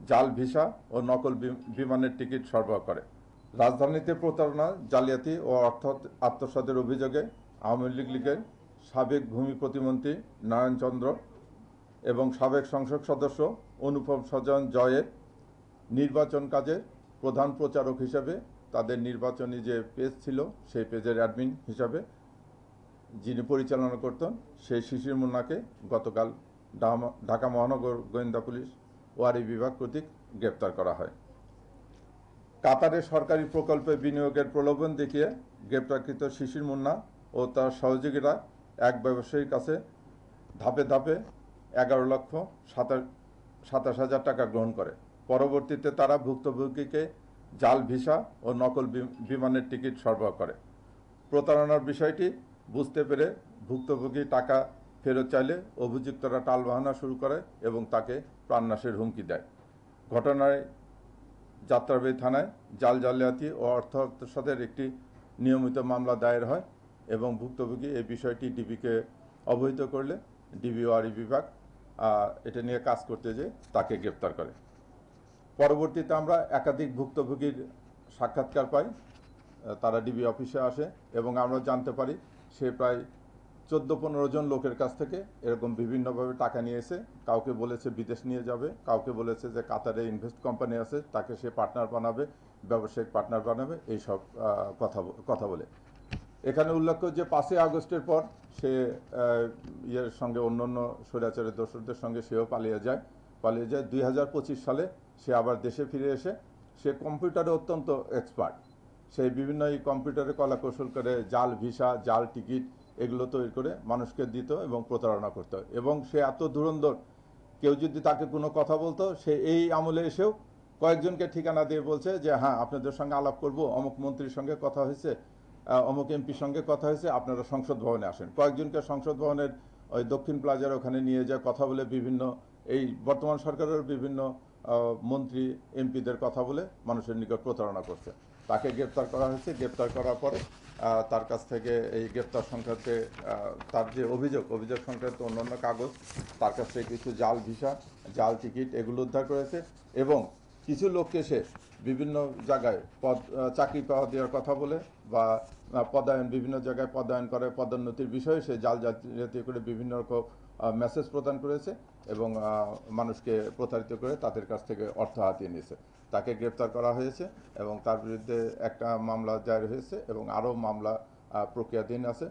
জাল ভিসা ও নকল বিমানের টিকিট সরবরাহ করে। রাজধানীতে প্রতারণা, জালিয়াতি ও অর্থ আত্মসাতের অভিযোগে আওয়ামী লীগের সাবেক ভূমি প্রতিমন্ত্রী নারায়ণ চন্দ্র এবং সাবেক সংসদ সদস্য অনুপম সজন জয়ের নির্বাচন কাজে প্রধান প্রচারক হিসেবে তাদের নির্বাচনী যে পেজ ছিল সেই পেজের অ্যাডমিন হিসাবে যিনি পরিচালনা করতেন সেই শিশির মুন্নাকে গতকাল ঢাকা মহানগর গোয়েন্দা পুলিশ ওয়ারি বিভাগ কর্তৃক গ্রেপ্তার করা হয়। কাতারে সরকারি প্রকল্পে বিনিয়োগের প্রলোভন দেখিয়ে গ্রেপ্তারকৃত শিশির মুন্না ও তার সহযোগীরা এক ব্যবসায়ীর কাছে ধাপে ধাপে 11,27,000 টাকা গ্রহণ করে। পরবর্তীতে তারা ভুক্তভোগীকে জাল ভিসা ও নকল বিমানের টিকিট সরবরাহ করে। প্রতারণার বিষয়টি বুঝতে পেরে ভুক্তভোগী টাকা ফেরত চাইলে অভিযুক্তরা টালবাহানা শুরু করে এবং তাকে প্রাণনাশের হুমকি দেয়। ঘটনায় যাত্রাবাড়ী থানায় জালিয়াতি ও অর্থ আত্মসাতের একটি নিয়মিত মামলা দায়ের হয় এবং ভুক্তভোগী এই বিষয়টি ডিবিকে অবহিত করলে ডিবি ওয়ারি বিভাগ এটা নিয়ে কাজ করতে যেয়ে তাকে গ্রেপ্তার করে। পরবর্তীতে আমরা একাধিক ভুক্তভোগীর সাক্ষাৎকার পাই, তারা ডিবি অফিসে আসে এবং আমরা জানতে পারি সে প্রায় 14-15 জন লোকের কাছ থেকে এরকম বিভিন্নভাবে টাকা নিয়েছে। কাউকে বলেছে বিদেশ নিয়ে যাবে, কাউকে বলেছে যে কাতারে ইনভেস্ট কোম্পানি আছে তাকে সে পার্টনার বানাবে, ব্যবসায়িক পার্টনার বানাবে, এইসব কথা বলে। এখানে উল্লেখ্য যে 5ই আগস্টের পর সে ইয়ের সঙ্গে অন্যান্য স্বৈরাচারের দোসরদের সঙ্গে সেও পালিয়ে যায়। 2025 সালে সে আবার দেশে ফিরে এসে সে কম্পিউটারে অত্যন্ত এক্সপার্ট। সেই বিভিন্ন এই কম্পিউটারে কলাকৌশল করে জাল ভিসা, জাল টিকিট এগুলো তৈরি করে মানুষকে দিত এবং প্রতারণা করত। এবং সে এত ধুরন্ধর, কেউ যদি তাকে কোনো কথা বলতো সে এই আমলে এসেও কয়েকজনকে ঠিকানা দিয়ে বলছে যে হ্যাঁ আপনাদের সঙ্গে আলাপ করব, অমুক মন্ত্রীর সঙ্গে কথা হয়েছে, অমুক এমপির সঙ্গে কথা হয়েছে, আপনারা সংসদ ভবনে আসেন। কয়েকজনকে সংসদ ভবনের ওই দক্ষিণ প্লাজার ওখানে নিয়ে যায় কথা বলে বিভিন্ন এই বর্তমান সরকারের বিভিন্ন মন্ত্রী এমপিদের কথা বলে মানুষের নিকট প্রতারণা করছে। তাকে গ্রেপ্তার করা হয়েছে। গ্রেপ্তার করার পরে তার কাছ থেকে এই গ্রেপ্তার সংক্রান্তে তার যে অভিযোগ সংক্রান্ত অন্যান্য কাগজ, তার কাছ থেকে কিছু জাল ভিসা, জাল টিকিট এগুলো উদ্ধার করেছে এবং কিছু লোককে সে বিভিন্ন জায়গায় চাকরি পাওয়া দেওয়ার কথা বলে বা বিভিন্ন জায়গায় পদায়ন করে, পদোন্নতির বিষয়ে সে জাতীয় করে বিভিন্ন রকম মেসেজ প্রদান করেছে এবং মানুষকে প্রতারিত করে তাদের কাছ থেকে অর্থ হাতিয়ে নিয়েছে। তাকে গ্রেপ্তার করা হয়েছে এবং তার বিরুদ্ধে একটা মামলা দায়ের হয়েছে এবং আরও মামলা প্রক্রিয়াধীন আছে।